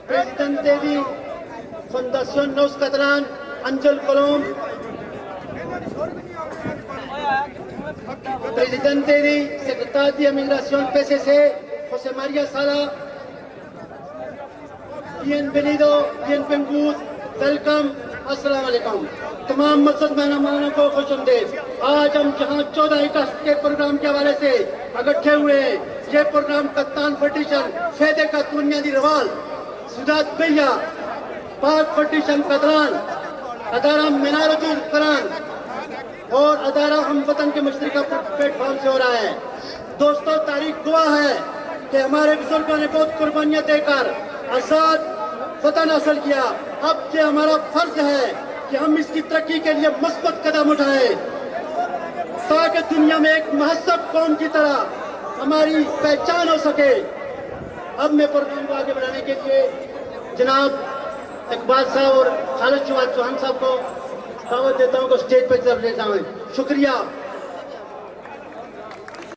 Presidente de Fundación Nous Catalán, Ángel Colom, Presidente de Secretario de Migración PCC, José María Sala. Bienvenido, welcome, अस्सलाम वालेकुम। तमाम मकसद मेहमानों को खुशामदीद। आज हम जहां 14 अगस्त के प्रोग्राम के हवाले से इकट्ठे हुए हैं, ये प्रोग्राम कप्तान फर्टिशन फैदे का बुनियादी रवाल सुदात भैया पाक फर्टिशन कदरान अदारा मिनारतुल कुरान और अदारा हम वतन के मुश्तरका प्लेटफॉर्म से हो रहा है। दोस्तों, तारीख गवाह है कि हमारे बुजुर्गों ने बहुत कुर्बानियां देकर आजाद वतन हासिल किया। अब ये हमारा फर्ज है कि हम इसकी तरक्की के लिए मस्बत कदम उठाएं ताकि दुनिया में एक महत्व कौम की तरह हमारी पहचान हो सके। अब मैं प्रोग्राम को आगे बढ़ाने के लिए जनाब इकबाल साहब और खालिद चौहान साहब को दावत देता हूँ कि स्टेज पर ले जाएं। शुक्रिया।